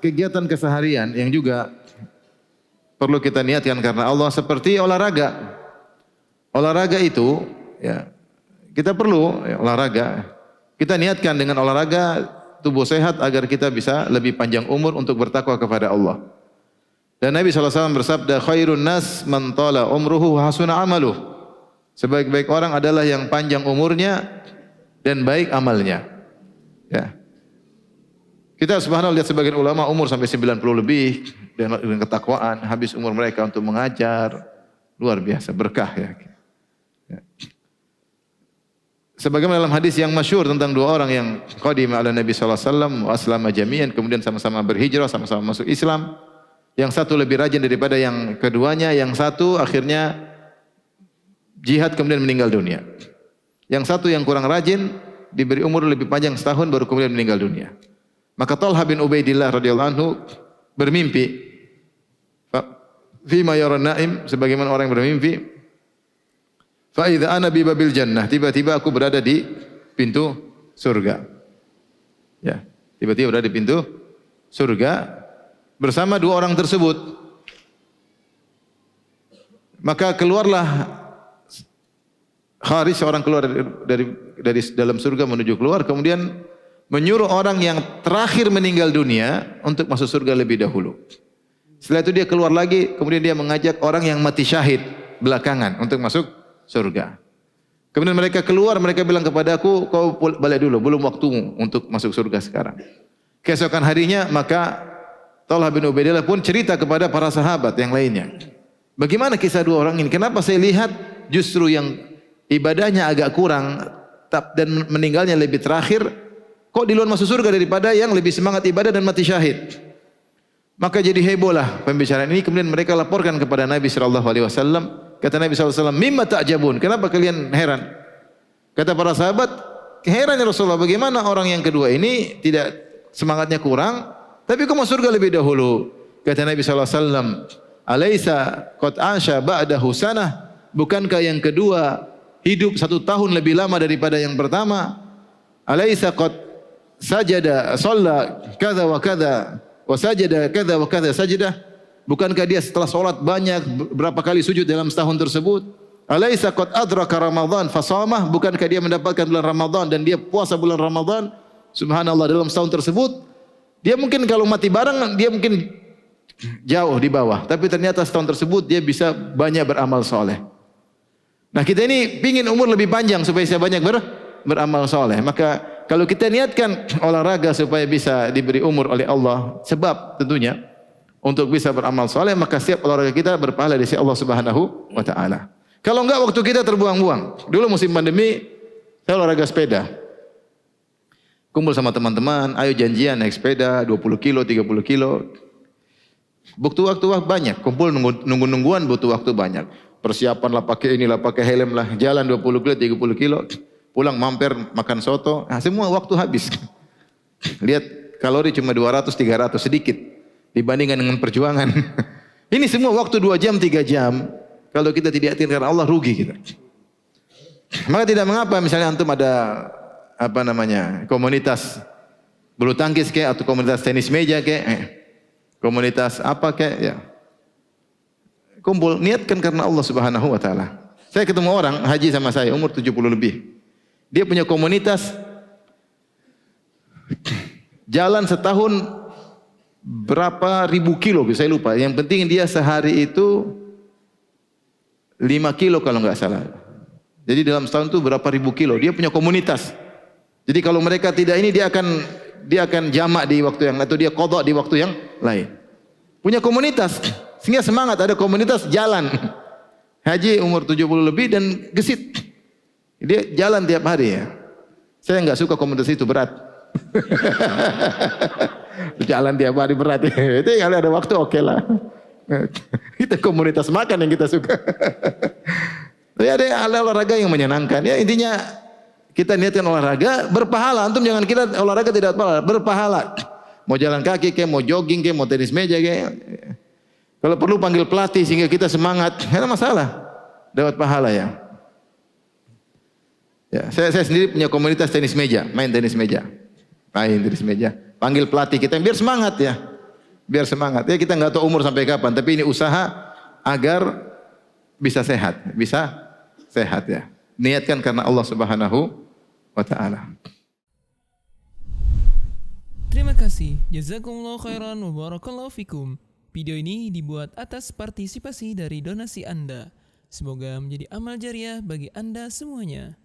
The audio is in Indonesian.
kegiatan keseharian yang juga perlu kita niatkan karena Allah seperti olahraga. Olahraga itu ya kita perlu ya, olahraga. Kita niatkan dengan olahraga tubuh sehat agar kita bisa lebih panjang umur untuk bertakwa kepada Allah. Dan Nabi SAW bersabda, khairun nas man tala umruhu wa hasuna amaluh. Sebaik-baik orang adalah yang panjang umurnya dan baik amalnya. Ya. Kita subhanallah lihat sebagian ulama umur sampai 90 lebih dengan ketakwaan, habis umur mereka untuk mengajar. Luar biasa, berkah ya. Sebagaimana dalam hadis yang masyhur tentang dua orang yang qadim ala Nabi sallallahu alaihi wasallam wa aslama jami'an, kemudian sama-sama berhijrah, sama-sama masuk Islam. Yang satu lebih rajin daripada yang keduanya, yang satu akhirnya jihad kemudian meninggal dunia. Yang satu yang kurang rajin diberi umur lebih panjang setahun baru kemudian meninggal dunia. Maka Talha bin Ubaidillah radhiyallahu anhu bermimpi. Fima yara naim, sebagaimana orang yang bermimpi. Fa idza ana bi babil jannah, tiba-tiba aku berada di pintu surga. Ya, tiba-tiba berada di pintu surga bersama dua orang tersebut. Maka keluarlah Kharis, seorang keluar dari dalam surga menuju keluar, kemudian menyuruh orang yang terakhir meninggal dunia untuk masuk surga lebih dahulu. Setelah itu dia keluar lagi, kemudian dia mengajak orang yang mati syahid belakangan untuk masuk surga. Kemudian mereka keluar, mereka bilang kepadaku, kau balik dulu, belum waktumu untuk masuk surga sekarang. Keesokan harinya, maka Talha bin Ubaidillah pun cerita kepada para sahabat yang lainnya. Bagaimana kisah dua orang ini? Kenapa saya lihat justru yang ibadahnya agak kurang dan meninggalnya lebih terakhir, kok duluan masuk surga daripada yang lebih semangat ibadah dan mati syahid? Maka jadi hebohlah pembicaraan ini. Kemudian mereka laporkan kepada Nabi sallallahu alaihi wasallam. Kata Nabi sallallahu alaihi wasallam, "Mimma ta'jabun? Kenapa kalian heran?" Kata para sahabat, "Heran ya Rasulullah, bagaimana orang yang kedua ini tidak semangatnya kurang, tapi kok masuk surga lebih dahulu?" Kata Nabi sallallahu alaihi wasallam, "Alaisa qad asha ba'dahu sanah? Bukankah yang kedua hidup 1 tahun lebih lama daripada yang pertama? Alaisa qad sajada shalla kadza wa kadza wa sajada kadza wa kadza sajdah? Bukankah dia setelah salat banyak berapa kali sujud dalam setahun tersebut? Alaisa qad adraka Ramadan fasamah? Bukankah dia mendapatkan bulan Ramadan dan dia puasa bulan Ramadan? Subhanallah, dalam setahun tersebut dia mungkin kalau mati bareng dia mungkin jauh di bawah, tapi ternyata setahun tersebut dia bisa banyak beramal soleh. Nah, kita ini pingin umur lebih panjang supaya bisa banyak beramal soleh. Maka kalau kita niatkan olahraga supaya bisa diberi umur oleh Allah, sebab tentunya untuk bisa beramal soleh, maka setiap olahraga kita berpahala di sisi Allah Subhanahu wa taala. Kalau enggak, waktu kita terbuang-buang. Dulu musim pandemi saya olahraga sepeda. Kumpul sama teman-teman, ayo janjian naik sepeda 20 kilo, 30 kilo. Butuh waktu banyak, kumpul nunggu-nungguan butuh waktu banyak. Persiapan lah, pakai inilah, pakai helm lah, jalan 20 kilo, 30 kilo, pulang mampir makan soto, nah, semua waktu habis. Lihat kalori cuma 200, 300, sedikit dibandingkan dengan perjuangan. Ini semua waktu 2 jam, 3 jam. Kalau kita tidak yakin karena Allah, rugi kita. Maka tidak mengapa misalnya antum ada komunitas bulu tangkis kayak, atau komunitas tenis meja kayak, komunitas apa kayak, ya. Kumpul, niatkan karena Allah Subhanahu wa taala. Saya ketemu orang haji sama saya umur 70 lebih. Dia punya komunitas jalan setahun berapa ribu kilo, saya lupa. Yang penting dia sehari itu 5 kilo kalau enggak salah. Jadi dalam setahun itu berapa ribu kilo. Dia punya komunitas. Jadi kalau mereka tidak ini, dia akan jamak di waktu yang, atau dia qadha di waktu yang lain. Punya komunitas. Sehingga semangat, ada komunitas jalan. Haji umur 70 lebih dan gesit. Dia jalan tiap hari ya. Saya enggak suka komunitas itu, berat. Jalan tiap hari berat. Itu kalau ada waktu oke lah. Kita komunitas makan yang kita suka. Tapi ada olahraga yang menyenangkan. Ya intinya kita niatkan olahraga berpahala. Antum jangan kira olahraga tidak berpahala. Mau jalan kaki kayak, mau jogging kayak, mau tenis meja kayak. Kalau perlu panggil pelatih sehingga kita semangat, tidak ada masalah, dapat pahala ya. Ya, saya sendiri punya komunitas tenis meja, main tenis meja, panggil pelatih kita biar semangat ya. biar semangat. Ya kita nggak tahu umur sampai kapan, tapi ini usaha agar bisa sehat ya. Niatkan karena Allah Subhanahu wa taala. Terima kasih. Jazakumullah khairan wa barakallahu fikum. Video ini dibuat atas partisipasi dari donasi Anda. Semoga menjadi amal jariah bagi Anda semuanya.